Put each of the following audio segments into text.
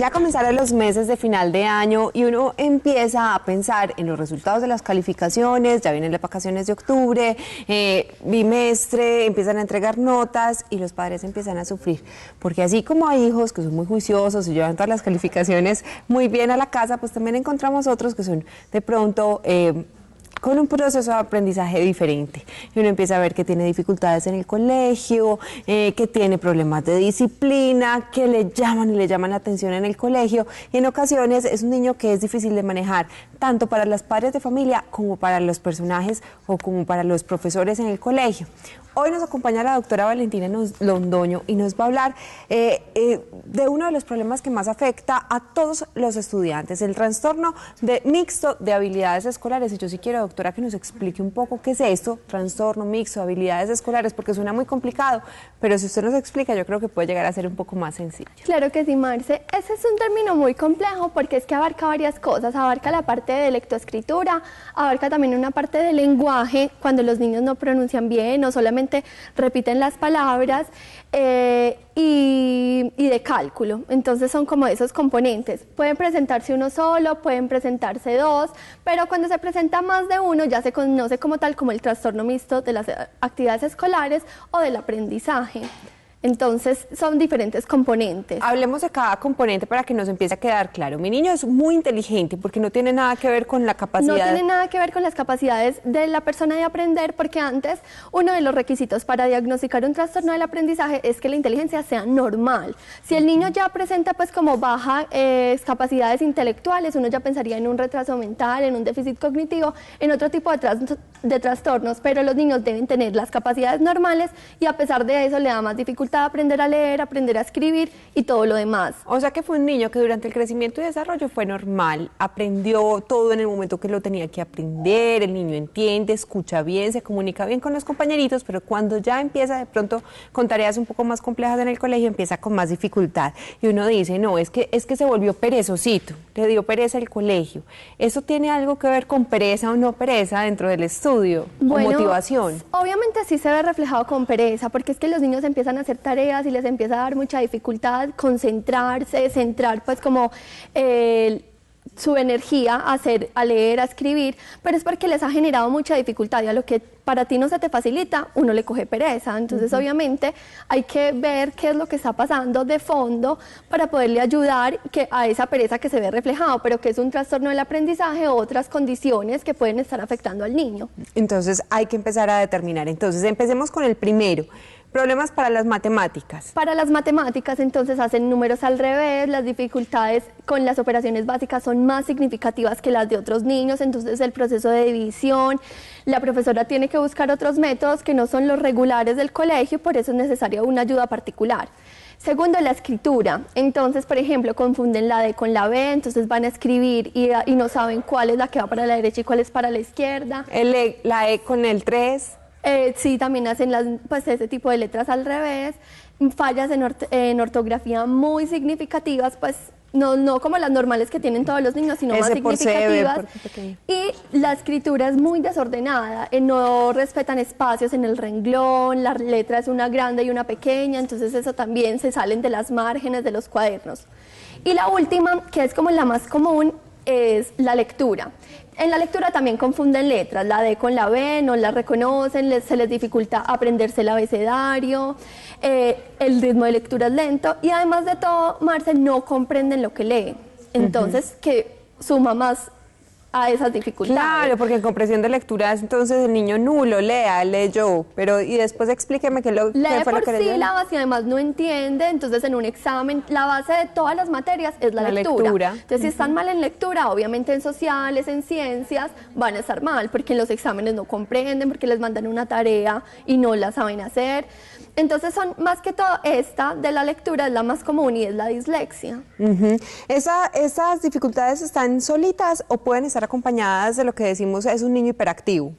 Ya comenzaron los meses de final de año y uno empieza a pensar en los resultados de las calificaciones, ya vienen las vacaciones de octubre, bimestre, empiezan a entregar notas y los padres empiezan a sufrir. Porque así como hay hijos que son muy juiciosos y llevan todas las calificaciones muy bien a la casa, pues también encontramos otros que son de pronto con un proceso de aprendizaje diferente. Y uno empieza a ver que tiene dificultades en el colegio, que tiene problemas de disciplina, que le llaman la atención en el colegio. Y en ocasiones es un niño que es difícil de manejar, tanto para los padres de familia como para los personajes o como para los profesores en el colegio. Hoy nos acompaña la doctora Valentina Londoño y nos va a hablar de uno de los problemas que más afecta a todos los estudiantes, el trastorno mixto de habilidades escolares. Y yo sí quiero, doctora, que nos explique un poco qué es esto, trastorno mixto de habilidades escolares, porque suena muy complicado, pero si usted nos explica, yo creo que puede llegar a ser un poco más sencillo. Claro que sí, Marce. Ese es un término muy complejo porque es que abarca varias cosas, abarca la parte de lectoescritura, abarca también una parte de lenguaje, cuando los niños no pronuncian bien o solamente repiten las palabras, y de cálculo. Entonces son como esos componentes. Pueden presentarse uno solo, pueden presentarse dos, pero cuando se presenta más de uno ya se conoce como tal como el trastorno mixto de las actividades escolares o del aprendizaje. Entonces son diferentes componentes. Hablemos de cada componente para que nos empiece a quedar claro. Mi niño es muy inteligente porque no tiene nada que ver con la capacidad. No tiene nada que ver con las capacidades de la persona de aprender, porque antes uno de los requisitos para diagnosticar un trastorno del aprendizaje es que la inteligencia sea normal. Si el niño ya presenta pues como bajas capacidades intelectuales, uno ya pensaría en un retraso mental, en un déficit cognitivo, en otro tipo de trastornos, pero los niños deben tener las capacidades normales y a pesar de eso le da más dificultad aprender a leer, aprender a escribir y todo lo demás. O sea que fue un niño que durante el crecimiento y desarrollo fue normal, aprendió todo en el momento que lo tenía que aprender, el niño entiende, escucha bien, se comunica bien con los compañeritos, pero cuando ya empieza de pronto con tareas un poco más complejas en el colegio, empieza con más dificultad. Y uno dice, no, es que se volvió perezosito, le dio pereza el colegio. ¿Eso tiene algo que ver con pereza o no pereza dentro del estudio, bueno, o motivación? Obviamente sí se ve reflejado con pereza, porque es que los niños empiezan a hacer tareas y les empieza a dar mucha dificultad concentrarse, centrar pues como su energía a leer, a escribir, pero es porque les ha generado mucha dificultad y a lo que para ti no se te facilita, uno le coge pereza. Entonces obviamente hay que ver qué es lo que está pasando de fondo para poderle ayudar a esa pereza que se ve reflejado, pero que es un trastorno del aprendizaje o otras condiciones que pueden estar afectando al niño. Entonces hay que empezar a determinar. Entonces empecemos con el primero. Problemas para las matemáticas. Para las matemáticas, entonces, hacen números al revés, las dificultades con las operaciones básicas son más significativas que las de otros niños, entonces el proceso de división, la profesora tiene que buscar otros métodos que no son los regulares del colegio, por eso es necesaria una ayuda particular. Segundo, la escritura. Entonces, por ejemplo, confunden la D con la B, entonces van a escribir y no saben cuál es la que va para la derecha y cuál es para la izquierda. La E con el 3. Sí, también hacen ese tipo de letras al revés, fallas en ortografía muy significativas, pues no como las normales que tienen todos los niños, sino más significativas. Y la escritura es muy desordenada, no respetan espacios en el renglón, la letra es una grande y una pequeña, entonces eso también se salen de las márgenes de los cuadernos. Y la última, que es como la más común, es la lectura. En la lectura también confunden letras, la D con la B, no la reconocen, se les dificulta aprenderse el abecedario, el ritmo de lectura es lento y además de todo, Marce, no comprenden lo que leen. Entonces, que suma más a esas dificultades. Claro, porque en comprensión de lectura es entonces el niño nulo, leyó, pero y después explíqueme qué fue lo que leyó. Sílabas y además no entiende, entonces en un examen la base de todas las materias es la lectura. Entonces si están mal en lectura, obviamente en sociales, en ciencias, van a estar mal, porque en los exámenes no comprenden, porque les mandan una tarea y no la saben hacer. Entonces son más que todo esta de la lectura es la más común y es la dislexia. ¿Esas dificultades están solitas o pueden estar acompañadas de lo que decimos es un niño hiperactivo?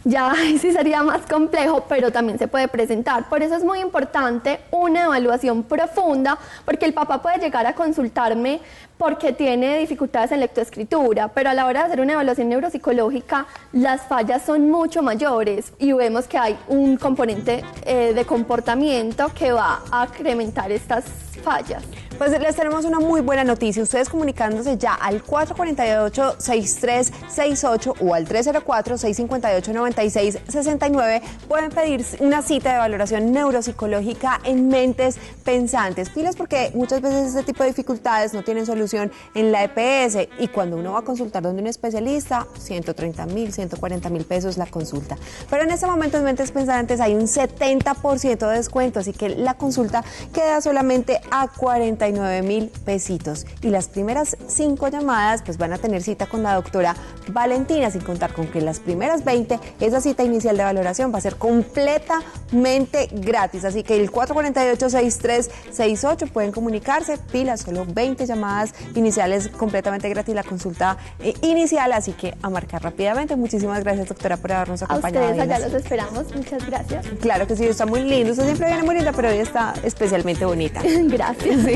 Ya sí sería más complejo, pero también se puede presentar. Por eso es muy importante una evaluación profunda, porque el papá puede llegar a consultarme porque tiene dificultades en lectoescritura, pero a la hora de hacer una evaluación neuropsicológica las fallas son mucho mayores y vemos que hay un componente de comportamiento que va a incrementar estas fallas. Pues les tenemos una muy buena noticia. Ustedes comunicándose ya al 448-6368 o al 304-658-9669 pueden pedir una cita de valoración neuropsicológica en Mentes Pensantes. Pilas, porque muchas veces este tipo de dificultades no tienen solución en la EPS y cuando uno va a consultar donde un especialista, 130.000, 140.000 pesos la consulta. Pero en este momento en Mentes Pensantes hay un 70% de descuento, así que la consulta queda solamente a 49.000 pesitos. Y las primeras 5 llamadas pues van a tener cita con la doctora Valentina, sin contar con que las primeras 20, esa cita inicial de valoración va a ser completamente gratis. Así que el 448-6368 pueden comunicarse, pilas, solo 20 llamadas iniciales completamente gratis, la consulta inicial, así que a marcar rápidamente. Muchísimas gracias, doctora, por habernos acompañado. A ustedes allá los esperamos, muchas gracias. Claro que sí, está muy lindo, usted siempre viene muy linda, pero hoy está especialmente bonita. Gracias. Sí.